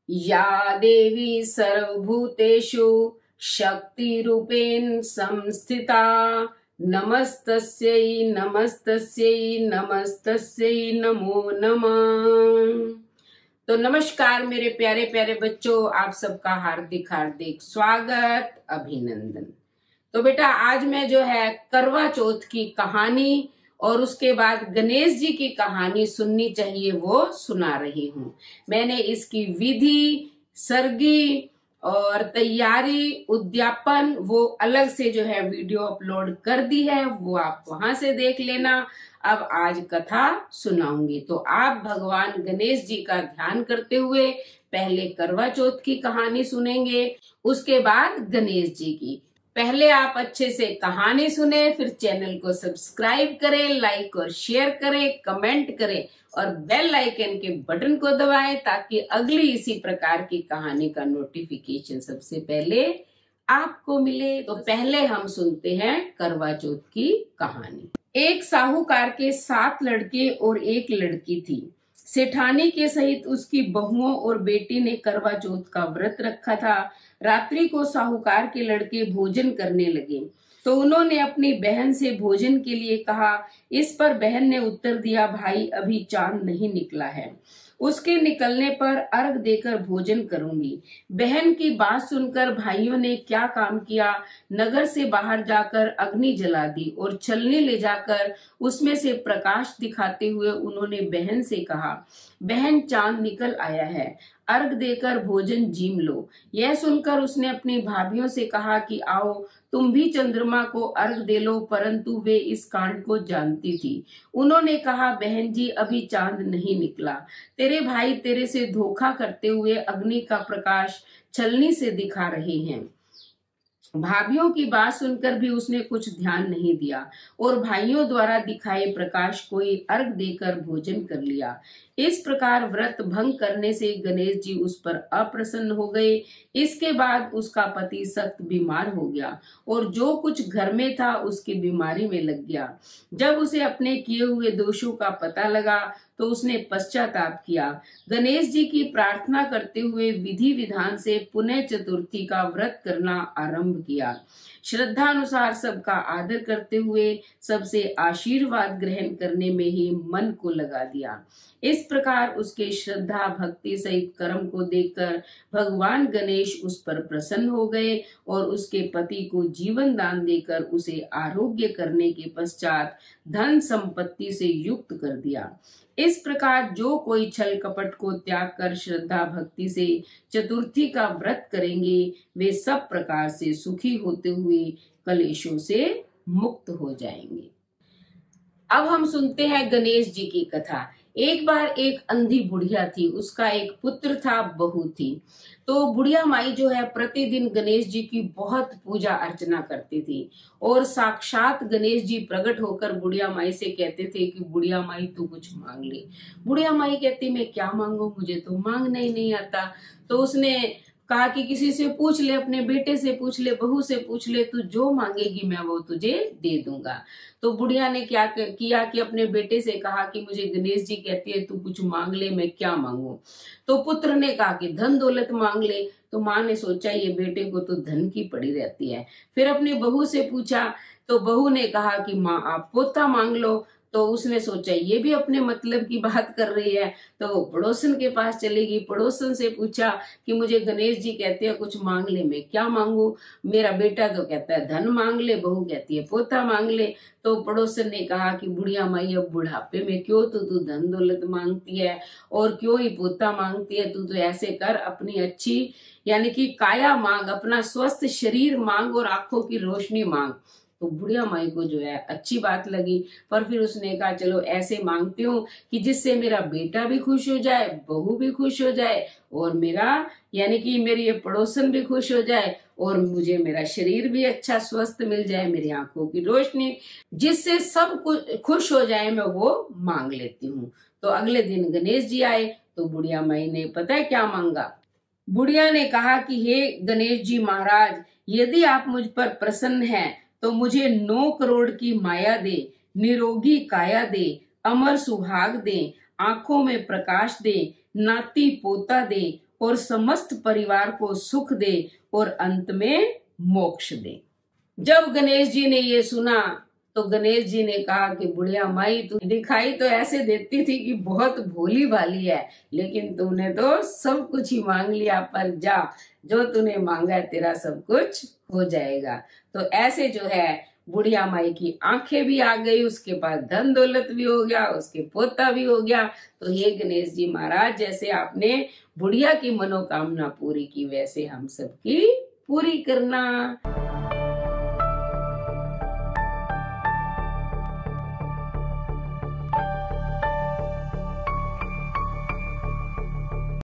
या देवी सर्वभूतेषु शक्तिरूपेण संस्थिता नमस्तस्यै नमस्तस्यै नमस्तस्यै नमो नमः। तो नमस्कार मेरे प्यारे प्यारे बच्चों, आप सबका हार्दिक हार्दिक स्वागत, अभिनंदन। तो बेटा आज मैं जो है करवा चौथ की कहानी और उसके बाद गणेश जी की कहानी सुननी चाहिए वो सुना रही हूँ। मैंने इसकी विधि, सरगी और तैयारी, उद्यापन वो अलग से जो है वीडियो अपलोड कर दी है, वो आप वहां से देख लेना। अब आज कथा सुनाऊंगी, तो आप भगवान गणेश जी का ध्यान करते हुए पहले करवा चौथ की कहानी सुनेंगे, उसके बाद गणेश जी की। पहले आप अच्छे से कहानी सुने, फिर चैनल को सब्सक्राइब करें, लाइक और शेयर करें, कमेंट करें और बेल आइकन के बटन को दबाएं ताकि अगली इसी प्रकार की कहानी का नोटिफिकेशन सबसे पहले आपको मिले। तो पहले हम सुनते हैं करवा चौथ की कहानी। एक साहूकार के 7 लड़के और एक लड़की थी। सेठानी के सहित उसकी बहुओं और बेटी ने करवा चौथ का व्रत रखा था। रात्रि को साहूकार के लड़के भोजन करने लगे तो उन्होंने अपनी बहन से भोजन के लिए कहा। इस पर बहन ने उत्तर दिया, भाई अभी चांद नहीं निकला है, उसके निकलने पर अर्घ देकर भोजन करूंगी। बहन की बात सुनकर भाइयों ने क्या काम किया, नगर से बाहर जाकर अग्नि जला दी और छलनी ले जाकर उसमें से प्रकाश दिखाते हुए उन्होंने बहन से कहा, बहन चांद निकल आया है, अर्घ देकर भोजन जीम लो। यह सुनकर उसने अपनी भाभियों से कहा कि आओ तुम भी चंद्रमा को अर्घ दे लो, परंतु वे इस कांड को जानती थी। उन्होंने कहा, बहन जी अभी चांद नहीं निकला, तेरे भाई तेरे से धोखा करते हुए अग्नि का प्रकाश छलनी से दिखा रहे हैं। भाभियों की बात सुनकर भी उसने कुछ ध्यान नहीं दिया और भाइयों द्वारा दिखाए प्रकाश को ही अर्घ देकर भोजन कर लिया। इस प्रकार व्रत भंग करने से गणेश जी उस पर अप्रसन्न हो गए। इसके बाद उसका पति सख्त बीमार हो गया और जो कुछ घर में था उसकी बीमारी में लग गया। जब उसे अपने किए हुए दोषों का पता लगा तो उसने पश्चाताप किया। गणेश जी की प्रार्थना करते हुए विधि विधान से पुनः चतुर्थी का व्रत करना आरंभ किया। श्रद्धा अनुसार सबका आदर करते हुए सबसे आशीर्वाद ग्रहण करने में ही मन को लगा दिया। इस प्रकार उसके श्रद्धा भक्ति सहित कर्म को देखकर भगवान गणेश उस पर प्रसन्न हो गए और उसके पति को जीवन दान देकर उसे आरोग्य करने के पश्चात धन संपत्ति से युक्त कर दिया। इस प्रकार जो कोई छल कपट को त्याग कर श्रद्धा भक्ति से चतुर्थी का व्रत करेंगे वे सब प्रकार से सुखी होते हुए कलेशों से मुक्त हो जाएंगे। अब हम सुनते हैं गणेश जी की कथा। एक बार एक अंधी बुढ़िया थी, उसका एक पुत्र था, बहू थी। तो बुढ़िया माई जो है प्रतिदिन गणेश जी की बहुत पूजा अर्चना करती थी और साक्षात गणेश जी प्रकट होकर बुढ़िया माई से कहते थे कि बुढ़िया माई तू कुछ मांग ले। बुढ़िया माई कहती मैं क्या मांगू, मुझे तो मांगना ही नहीं आता। तो उसने कहा कि किसी से पूछ ले, अपने बेटे से पूछ ले, बहू से पूछ ले, तू जो मांगेगी मैं वो तुझे दे दूंगा। तो बुढ़िया ने क्या किया कि अपने बेटे से कहा कि मुझे गणेश जी कहती है तू कुछ मांग ले, मैं क्या मांगू। तो पुत्र ने कहा कि धन दौलत मांग ले। तो माँ ने सोचा ये बेटे को तो धन की पड़ी रहती है। फिर अपनी बहू से पूछा तो बहू ने कहा कि माँ आप पोता मांग लो। तो उसने सोचा ये भी अपने मतलब की बात कर रही है, तो वो पड़ोसन के पास चलेगी। पड़ोसन से पूछा कि मुझे गणेश जी कहते हैं कुछ मांग ले, मैं क्या मांगू। मेरा बेटा तो कहता है धन मांग ले, बहू कहती है पोता मांग ले। तो पड़ोसन ने कहा कि बुढ़िया माई अब बुढ़ापे में क्यों तू धन दौलत मांगती है और क्यों ही पोता मांगती है। तू तो ऐसे कर, अपनी अच्छी यानी कि काया मांग, अपना स्वस्थ शरीर मांग और आंखों की रोशनी मांग। तो बुढ़िया माई को जो है अच्छी बात लगी, पर फिर उसने कहा चलो ऐसे मांगती हूँ कि जिससे मेरा बेटा भी खुश हो जाए, बहू भी खुश हो जाए और मेरा यानी कि मेरी ये पड़ोसन भी खुश हो जाए और मुझे मेरा शरीर भी अच्छा स्वस्थ मिल जाए, मेरी आंखों की रोशनी, जिससे सब कुछ खुश हो जाए, मैं वो मांग लेती हूँ। तो अगले दिन गणेश जी आए तो बुढ़िया माई ने पता है क्या मांगा। बुढ़िया ने कहा कि हे गणेश जी महाराज, यदि आप मुझ पर प्रसन्न हैं तो मुझे 9 करोड़ की माया दे, निरोगी काया दे, अमर सुहाग दे, आंखों में प्रकाश दे, नाती पोता दे और समस्त परिवार को सुख दे और अंत में मोक्ष दे। जब गणेश जी ने ये सुना तो गणेश जी ने कहा कि बुढ़िया माई, तू दिखाई तो ऐसे देती थी कि बहुत भोली भाली है, लेकिन तूने तो सब कुछ ही मांग लिया, पर जा, जो तूने मांगा है तेरा सब कुछ हो जाएगा। तो ऐसे जो है बुढ़िया माई की आंखें भी आ गई, उसके पास धन दौलत भी हो गया, उसके पोता भी हो गया। तो हे गणेश जी महाराज, जैसे आपने बुढ़िया की मनोकामना पूरी की, वैसे हम सबकी पूरी करना।